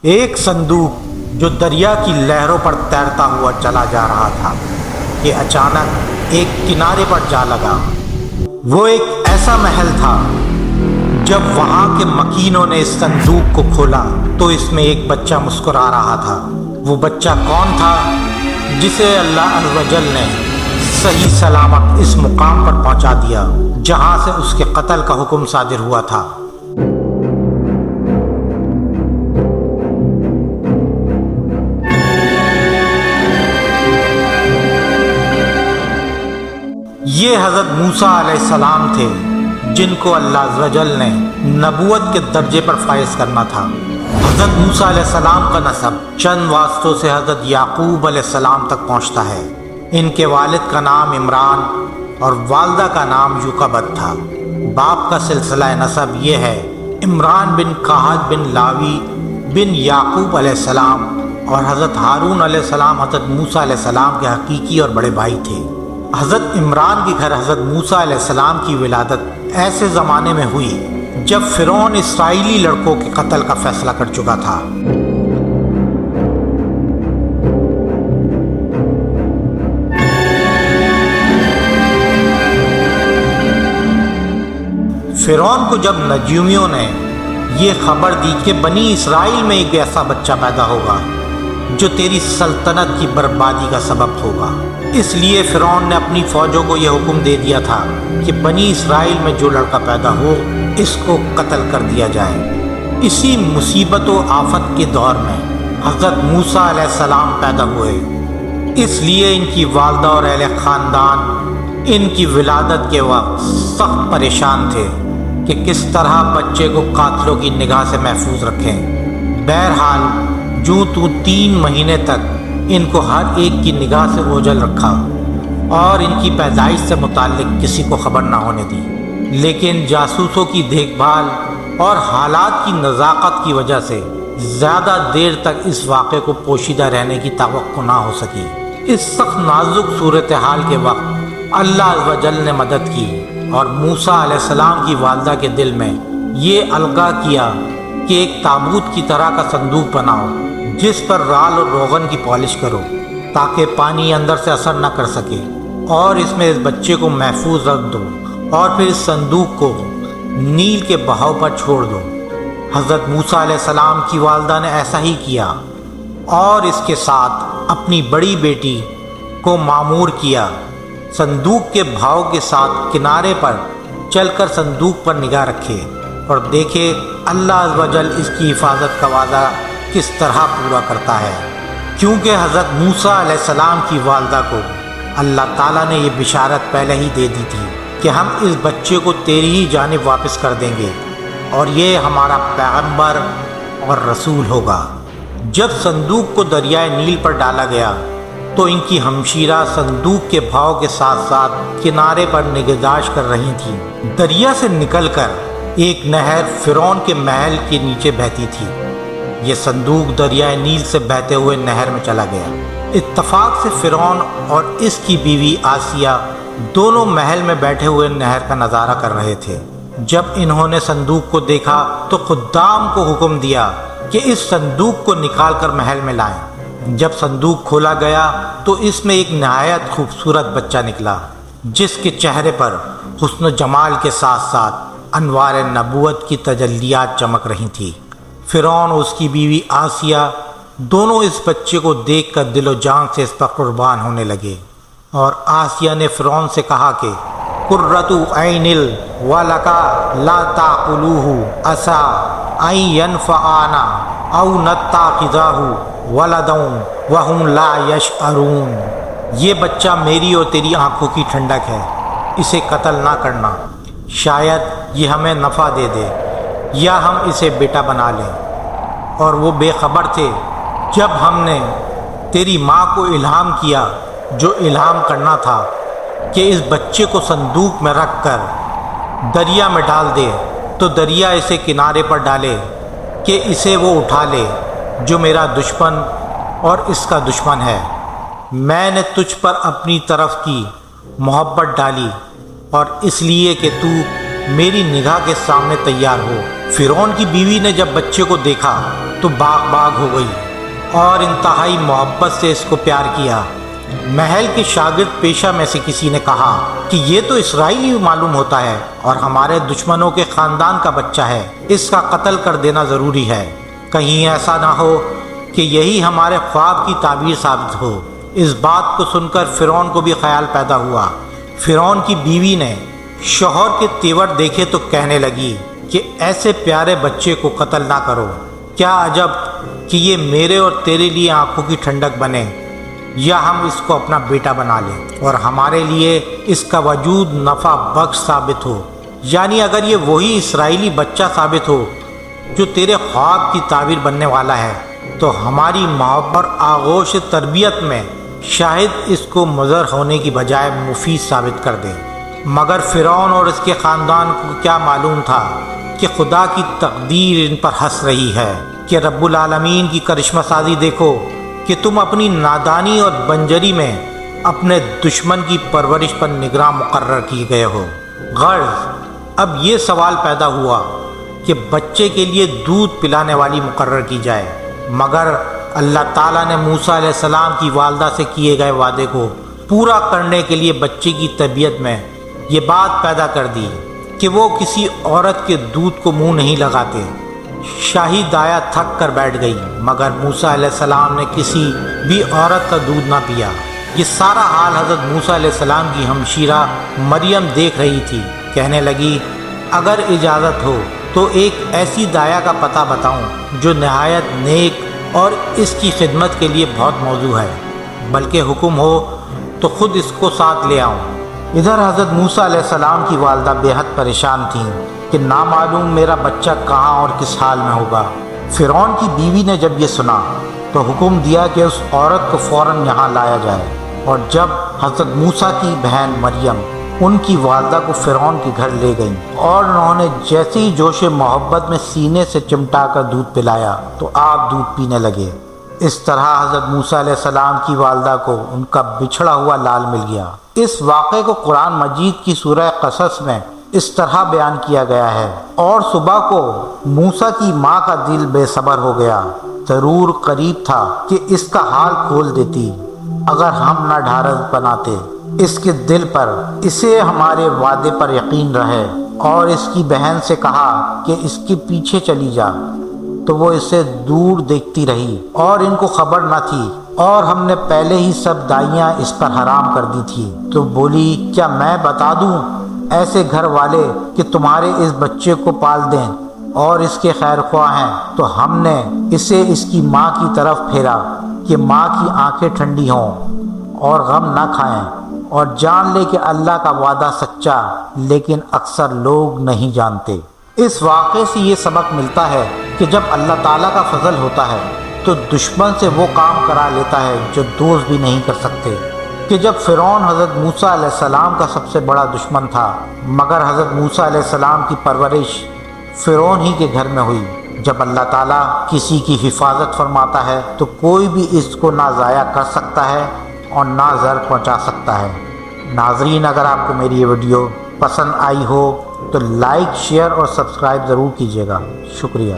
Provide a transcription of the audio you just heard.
ایک صندوق جو دریا کی لہروں پر تیرتا ہوا چلا جا رہا تھا کہ اچانک ایک کنارے پر جا لگا۔ وہ ایک ایسا محل تھا۔ جب وہاں کے مکینوں نے اس صندوق کو کھولا تو اس میں ایک بچہ مسکرا رہا تھا۔ وہ بچہ کون تھا جسے اللہ عز و جل نے صحیح سلامت اس مقام پر پہنچا دیا جہاں سے اس کے قتل کا حکم صادر ہوا تھا۔ یہ حضرت موسیٰ علیہ السلام تھے جن کو اللہ عز و جل نے نبوت کے درجے پر فائز کرنا تھا۔ حضرت موسیٰ علیہ السلام کا نسب چند واسطوں سے حضرت یعقوب علیہ السلام تک پہنچتا ہے۔ ان کے والد کا نام عمران اور والدہ کا نام یوکبد تھا۔ باپ کا سلسلہ نسب یہ ہے: عمران بن قحط بن لاوی بن یعقوب علیہ السلام، اور حضرت ہارون علیہ السلام حضرت موسیٰ علیہ السلام کے حقیقی اور بڑے بھائی تھے۔ حضرت عمران کے گھر حضرت موسیٰ علیہ السلام کی ولادت ایسے زمانے میں ہوئی جب فرعون اسرائیلی لڑکوں کے قتل کا فیصلہ کر چکا تھا۔ فرعون کو جب نجومیوں نے یہ خبر دی کہ بنی اسرائیل میں ایک ایسا بچہ پیدا ہوگا جو تیری سلطنت کی بربادی کا سبب ہوگا، اس لیے فرعون نے اپنی فوجوں کو یہ حکم دے دیا تھا کہ بنی اسرائیل میں جو لڑکا پیدا ہو اس کو قتل کر دیا جائے۔ اسی مصیبت و آفت کے دور میں حضرت موسیٰ علیہ السلام پیدا ہوئے، اس لیے ان کی والدہ اور اہل خاندان ان کی ولادت کے وقت سخت پریشان تھے کہ کس طرح بچے کو قاتلوں کی نگاہ سے محفوظ رکھیں۔ بہرحال جو 3 مہینے تک ان کو ہر ایک کی نگاہ سے اوجھل رکھا اور ان کی پیدائش سے متعلق کسی کو خبر نہ ہونے دی، لیکن جاسوسوں کی دیکھ بھال اور حالات کی نزاکت کی وجہ سے زیادہ دیر تک اس واقعے کو پوشیدہ رہنے کی توقع نہ ہو سکی۔ اس سخت نازک صورتحال کے وقت اللہ عز و جل نے مدد کی اور موسیٰ علیہ السلام کی والدہ کے دل میں یہ القاء کیا کہ ایک تابوت کی طرح کا صندوق بناؤ جس پر رال اور روغن کی پالش کرو تاکہ پانی اندر سے اثر نہ کر سکے، اور اس میں اس بچے کو محفوظ رکھ دو اور پھر اس صندوق کو نیل کے بہاؤ پر چھوڑ دو۔ حضرت موسیٰ علیہ السلام کی والدہ نے ایسا ہی کیا اور اس کے ساتھ اپنی بڑی بیٹی کو مامور کیا صندوق کے بہاؤ کے ساتھ کنارے پر چل کر صندوق پر نگاہ رکھے اور دیکھے اللہ عز و جل اس کی حفاظت کا وعدہ کس طرح پورا کرتا ہے، کیونکہ حضرت موسیٰ علیہ السلام کی والدہ کو اللہ تعالیٰ نے یہ بشارت پہلے ہی دے دی تھی کہ ہم اس بچے کو تیری ہی جانب واپس کر دیں گے اور یہ ہمارا پیغمبر اور رسول ہوگا۔ جب صندوق کو دریائے نیل پر ڈالا گیا تو ان کی ہمشیرہ صندوق کے بہاؤ کے ساتھ ساتھ کنارے پر نگہداشت کر رہی تھیں۔ دریا سے نکل کر ایک نہر فرعون کے محل کے نیچے بہتی تھی۔ یہ صندوق دریائے نیل سے بہتے ہوئے نہر میں چلا گیا۔ اتفاق سے فرعون اور اس کی بیوی آسیہ دونوں محل میں بیٹھے ہوئے نہر کا نظارہ کر رہے تھے۔ جب انہوں نے صندوق کو دیکھا تو خدام کو حکم دیا کہ اس صندوق کو نکال کر محل میں لائیں۔ جب صندوق کھولا گیا تو اس میں ایک نہایت خوبصورت بچہ نکلا جس کے چہرے پر حسن و جمال کے ساتھ ساتھ انوار نبوت کی تجلیات چمک رہی تھی۔ فرعون اور اس کی بیوی آسیہ دونوں اس بچے کو دیکھ کر دل و جان سے اس پر قربان ہونے لگے، اور آسیہ نے فرعون سے کہا کہ قرۃ عین ولک لا تأکلوہ عسیٰ ان ینفعنا او نتخذہ ولدا وہم لا یشعرون۔ یہ بچہ میری اور تیری آنکھوں کی ٹھنڈک ہے، اسے قتل نہ کرنا، شاید یہ ہمیں نفع دے دے یا ہم اسے بیٹا بنا لیں۔ اور وہ بے خبر تھے جب ہم نے تیری ماں کو الہام کیا جو الہام کرنا تھا کہ اس بچے کو صندوق میں رکھ کر دریا میں ڈال دے تو دریا اسے کنارے پر ڈالے کہ اسے وہ اٹھا لے جو میرا دشمن اور اس کا دشمن ہے۔ میں نے تجھ پر اپنی طرف کی محبت ڈالی اور اس لیے کہ تو میری نگاہ کے سامنے تیار ہو۔ فرعون کی بیوی نے جب بچے کو دیکھا تو باغ باغ ہو گئی اور انتہائی محبت سے اس کو پیار کیا۔ محل کے شاگرد پیشہ میں سے کسی نے کہا کہ یہ تو اسرائیلی معلوم ہوتا ہے اور ہمارے دشمنوں کے خاندان کا بچہ ہے، اس کا قتل کر دینا ضروری ہے، کہیں ایسا نہ ہو کہ یہی ہمارے خواب کی تعبیر ثابت ہو۔ اس بات کو سن کر فرعون کو بھی خیال پیدا ہوا۔ فرعون کی بیوی نے شوہر کے تیور دیکھے تو کہنے لگی کہ ایسے پیارے بچے کو قتل نہ کرو، کیا عجب کہ یہ میرے اور تیرے لیے آنکھوں کی ٹھنڈک بنے، یا ہم اس کو اپنا بیٹا بنا لیں اور ہمارے لیے اس کا وجود نفع بخش ثابت ہو، یعنی اگر یہ وہی اسرائیلی بچہ ثابت ہو جو تیرے خواب کی تعبیر بننے والا ہے تو ہماری محبت اور آغوش تربیت میں شاید اس کو مضر ہونے کی بجائے مفید ثابت کر دے۔ مگر فرعون اور اس کے خاندان کو کیا معلوم تھا کہ خدا کی تقدیر ان پر ہنس رہی ہے، کہ رب العالمین کی کرشمہ سازی دیکھو کہ تم اپنی نادانی اور بنجری میں اپنے دشمن کی پرورش پر نگراں مقرر کیے گئے ہو۔ غرض اب یہ سوال پیدا ہوا کہ بچے کے لیے دودھ پلانے والی مقرر کی جائے، مگر اللہ تعالیٰ نے موسیٰ علیہ السلام کی والدہ سے کیے گئے وعدے کو پورا کرنے کے لیے بچے کی طبیعت میں یہ بات پیدا کر دی کہ وہ کسی عورت کے دودھ کو منہ نہیں لگاتے۔ شاہی دایا تھک کر بیٹھ گئی، مگر موسیٰ علیہ السلام نے کسی بھی عورت کا دودھ نہ پیا۔ یہ سارا حال حضرت موسیٰ علیہ السلام کی ہمشیرہ مریم دیکھ رہی تھی۔ کہنے لگی اگر اجازت ہو تو ایک ایسی دایا کا پتہ بتاؤں جو نہایت نیک اور اس کی خدمت کے لیے بہت موزوں ہے، بلکہ حکم ہو تو خود اس کو ساتھ لے آؤں۔ ادھر حضرت موسیٰ علیہ السلام کی والدہ بے حد پریشان تھیں کہ نامعلوم میرا بچہ کہاں اور کس حال میں ہوگا۔ فرعون کی بیوی نے جب یہ سنا تو حکم دیا کہ اس عورت کو فوراً یہاں لایا جائے، اور جب حضرت موسیٰ کی بہن مریم ان کی والدہ کو فرعون کے گھر لے گئیں اور انہوں نے جیسے ہی جوش محبت میں سینے سے چمٹا کر دودھ پلایا تو آپ دودھ پینے لگے۔ اس طرح حضرت موسیٰ علیہ السلام کی والدہ کو ان کا بچھڑا ہوا لال مل گیا۔ اس واقعے کو قرآن مجید کی سورہ قصص میں اس طرح بیان کیا گیا ہے، اور صبح کو موسیٰ کی ماں کا دل بے صبر ہو گیا، ضرور قریب تھا کہ اس کا حال کھول دیتی اگر ہم نہ ڈھارس بناتے اس کے دل پر، اسے ہمارے وعدے پر یقین رہے۔ اور اس کی بہن سے کہا کہ اس کے پیچھے چلی جا، تو وہ اسے دور دیکھتی رہی اور ان کو خبر نہ تھی، اور ہم نے پہلے ہی سب دائیاں اس پر حرام کر دی تھی۔ تو بولی کیا میں بتا دوں ایسے گھر والے کہ تمہارے اس بچے کو پال دیں اور اس کے خیر خواہ ہیں؟ تو ہم نے اسے اس کی ماں کی طرف پھیرا کہ ماں کی آنکھیں ٹھنڈی ہوں اور غم نہ کھائیں، اور جان لے کہ اللہ کا وعدہ سچا، لیکن اکثر لوگ نہیں جانتے۔ اس واقعے سے یہ سبق ملتا ہے کہ جب اللہ تعالیٰ کا فضل ہوتا ہے تو دشمن سے وہ کام کرا لیتا ہے جو دوست بھی نہیں کر سکتے۔ کہ جب فرعون حضرت موسیٰ علیہ السلام کا سب سے بڑا دشمن تھا، مگر حضرت موسیٰ علیہ السلام کی پرورش فرعون ہی کے گھر میں ہوئی۔ جب اللہ تعالیٰ کسی کی حفاظت فرماتا ہے تو کوئی بھی اس کو نہ ضائع کر سکتا ہے اور نہ ضرر پہنچا سکتا ہے۔ ناظرین، اگر آپ کو میری یہ ویڈیو پسند آئی ہو تو لائک، شیئر اور سبسکرائب ضرور کیجیے گا۔ شکریہ۔